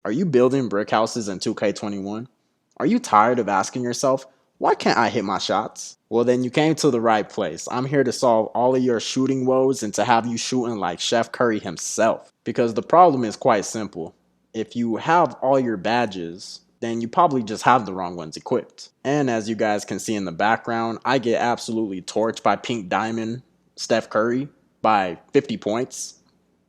Are you building brick houses in 2K21? Are you tired of asking yourself, why can't I hit my shots? Well, then you came to the right place. I'm here to solve all of your shooting woes and to have you shooting like Chef Curry himself. Because the problem is quite simple. If you have all your badges, then you probably just have the wrong ones equipped. And as you guys can see in the background, I get absolutely torched by Pink Diamond Steph Curry by 50 points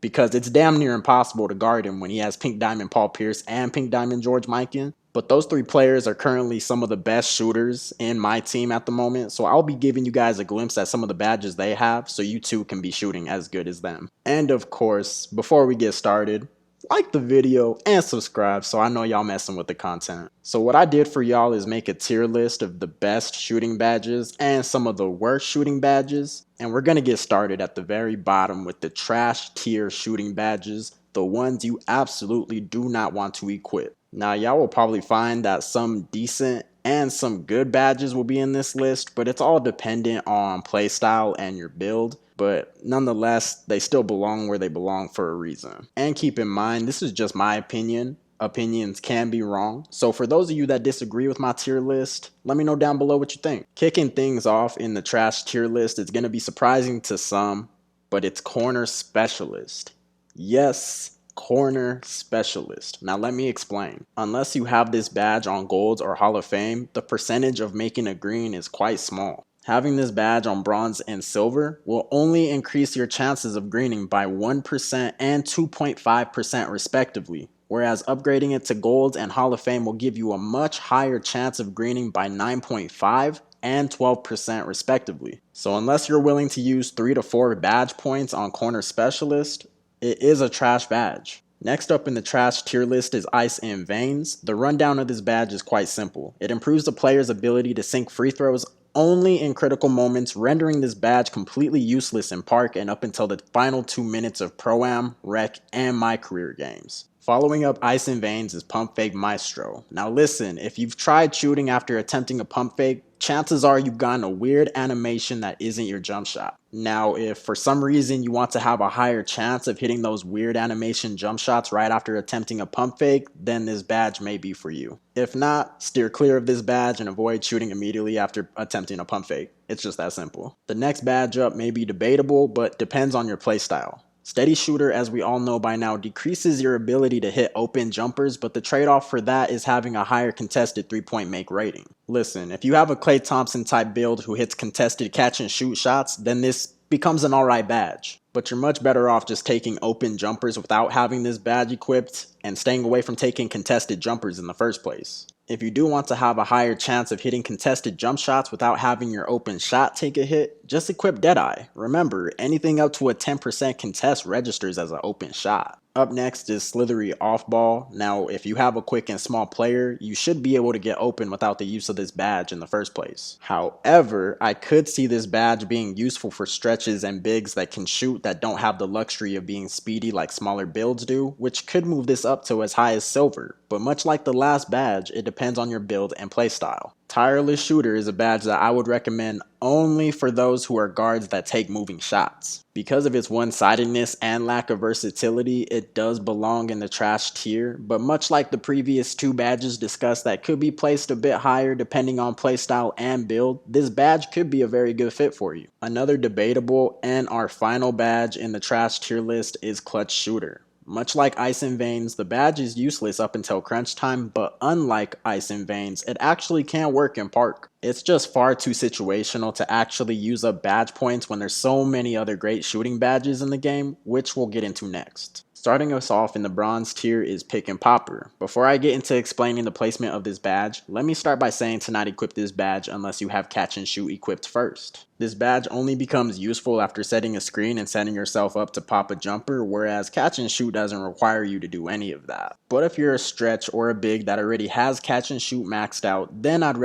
because it's damn near impossible to guard him when he has Pink Diamond Paul Pierce and Pink Diamond George Mikan. But those three players are currently some of the best shooters in my team at the moment, so I'll be giving you guys a glimpse at some of the badges they have so you too can be shooting as good as them. And of course, before we get started, like the video and subscribe so I know y'all messing with the content. So what I did for y'all is make a tier list of the best shooting badges and some of the worst shooting badges. And we're gonna get started at the very bottom with the trash tier shooting badges, the ones you absolutely do not want to equip. Now y'all will probably find that some decent and some good badges will be in this list, but it's all dependent on playstyle and your build. But nonetheless, they still belong where they belong for a reason. And keep in mind, this is just my opinion. Opinions can be wrong. So for those of you that disagree with my tier list, let me know down below what you think. Kicking things off in the trash tier list is going to be surprising to some, but it's corner specialist. Yes, corner specialist. Now let me explain. Unless you have this badge on Gold or Hall of Fame, the percentage of making a green is quite small. Having this badge on bronze and silver will only increase your chances of greening by 1% and 2.5% respectively, whereas upgrading it to gold and Hall of Fame will give you a much higher chance of greening by 9.5 and 12% respectively. So unless you're willing to use 3 to 4 badge points on corner specialist, it is a trash badge. Next up in the trash tier list is Ice in Veins. The rundown of this badge is quite simple. It improves the player's ability to sink free throws only in critical moments, rendering this badge completely useless in Park and up until the final 2 minutes of Pro-Am, Rec, and My Career games. Following up Ice in Veins is Pump Fake Maestro. Now listen, if you've tried shooting after attempting a pump fake, chances are you've gotten a weird animation that isn't your jump shot. Now, if for some reason you want to have a higher chance of hitting those weird animation jump shots right after attempting a pump fake, then this badge may be for you. If not, steer clear of this badge and avoid shooting immediately after attempting a pump fake. It's just that simple. The next badge up may be debatable, but depends on your playstyle. Steady Shooter, as we all know by now, decreases your ability to hit open jumpers, but the trade-off for that is having a higher contested three-point make rating. Listen, if you have a Klay Thompson type build who hits contested catch and shoot shots, then this becomes an alright badge. But you're much better off just taking open jumpers without having this badge equipped and staying away from taking contested jumpers in the first place. If you do want to have a higher chance of hitting contested jump shots without having your open shot take a hit, just equip Deadeye. Remember, anything up to a 10% contest registers as an open shot. Up next is Slithery Off Ball. Now, if you have a quick and small player, you should be able to get open without the use of this badge in the first place. However, I could see this badge being useful for stretches and bigs that can shoot that don't have the luxury of being speedy like smaller builds do, which could move this up to as high as silver. But much like the last badge, it depends on your build and playstyle. Tireless Shooter is a badge that I would recommend only for those who are guards that take moving shots. Because of its one-sidedness and lack of versatility, it does belong in the trash tier, but much like the previous two badges discussed that could be placed a bit higher depending on playstyle and build, this badge could be a very good fit for you. Another debatable and our final badge in the trash tier list is Clutch Shooter. Much like Ice in Veins, the badge is useless up until crunch time, but unlike Ice in Veins, it actually can work in Park. It's just far too situational to actually use up badge points when there's so many other great shooting badges in the game, which we'll get into next. Starting us off in the bronze tier is Pick and Popper. Before I get into explaining the placement of this badge, let me start by saying to not equip this badge unless you have Catch and Shoot equipped first. This badge only becomes useful after setting a screen and setting yourself up to pop a jumper, whereas Catch and Shoot doesn't require you to do any of that. But if you're a stretch or a big that already has Catch and Shoot maxed out, then I'd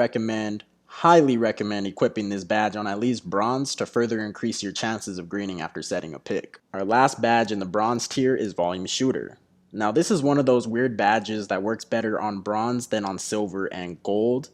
highly recommend equipping this badge on at least bronze to further increase your chances of greening after setting a pick. Our last badge in the bronze tier is Volume Shooter. Now this is one of those weird badges that works better on bronze than on silver and gold,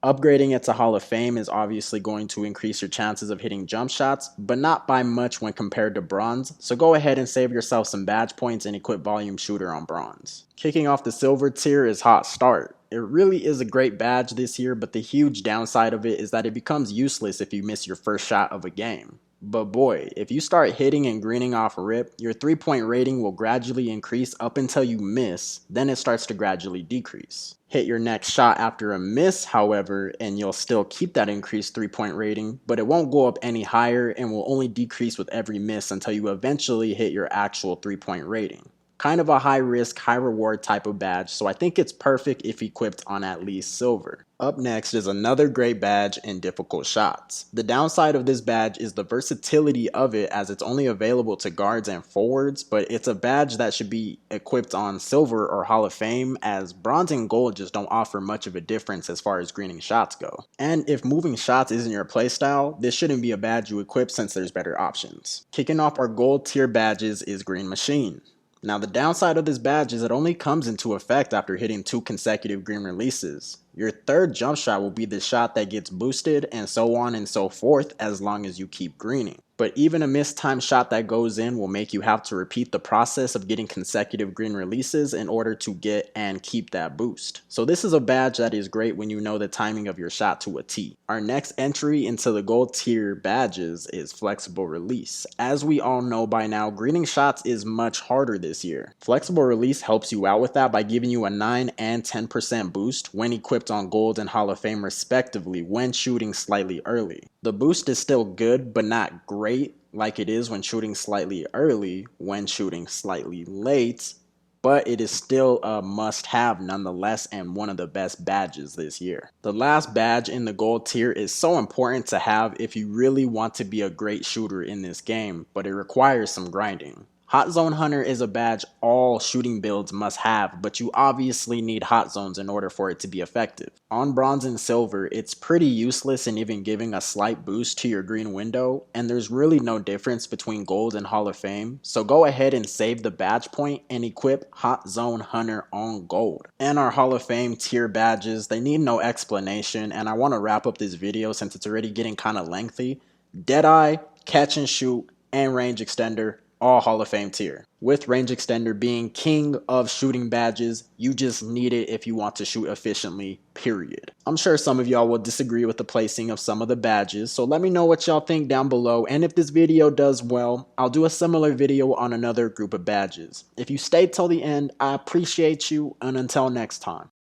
Upgrading it to Hall of Fame is obviously going to increase your chances of hitting jump shots, but not by much when compared to bronze, so go ahead and save yourself some badge points and equip Volume Shooter on bronze. Kicking off the silver tier is Hot Start. It really is a great badge this year, but the huge downside of it is that it becomes useless if you miss your first shot of a game. But boy, if you start hitting and greening off a rip, your 3-point rating will gradually increase up until you miss, then it starts to gradually decrease. Hit your next shot after a miss, however, and you'll still keep that increased 3-point rating, but it won't go up any higher and will only decrease with every miss until you eventually hit your actual 3-point rating. Kind of a high risk, high reward type of badge, so I think it's perfect if equipped on at least silver. Up next is another great badge in difficult shots. The downside of this badge is the versatility of it, as it's only available to guards and forwards, but it's a badge that should be equipped on silver or Hall of Fame, as bronze and gold just don't offer much of a difference as far as greening shots go. And if moving shots isn't your playstyle, this shouldn't be a badge you equip since there's better options. Kicking off our gold tier badges is Green Machine. Now the downside of this badge is it only comes into effect after hitting 2 consecutive green releases. Your third jump shot will be the shot that gets boosted, and so on and so forth as long as you keep greening. But even a mistimed shot that goes in will make you have to repeat the process of getting consecutive green releases in order to get and keep that boost. So this is a badge that is great when you know the timing of your shot to a T. Our next entry into the gold tier badges is Flexible Release. As we all know by now, greening shots is much harder this year. Flexible Release helps you out with that by giving you a 9 and 10% boost when equipped on gold and Hall of Fame respectively when shooting slightly early. The boost is still good, but not great like it is when shooting slightly early when shooting slightly late, but it is still a must-have nonetheless and one of the best badges this year. The last badge in the gold tier is so important to have if you really want to be a great shooter in this game, but it requires some grinding. Hot Zone Hunter is a badge all shooting builds must have, but you obviously need hot zones in order for it to be effective. On bronze and silver, it's pretty useless in even giving a slight boost to your green window, and there's really no difference between gold and Hall of Fame, so go ahead and save the badge point and equip Hot Zone Hunter on gold. And our Hall of Fame tier badges, they need no explanation, and I want to wrap up this video since it's already getting kind of lengthy. Deadeye, Catch and Shoot, and Range Extender, all Hall of Fame tier. With Range Extender being king of shooting badges, you just need it if you want to shoot efficiently, period. I'm sure some of y'all will disagree with the placing of some of the badges, so let me know what y'all think down below, and if this video does well, I'll do a similar video on another group of badges. If you stayed till the end, I appreciate you, and until next time.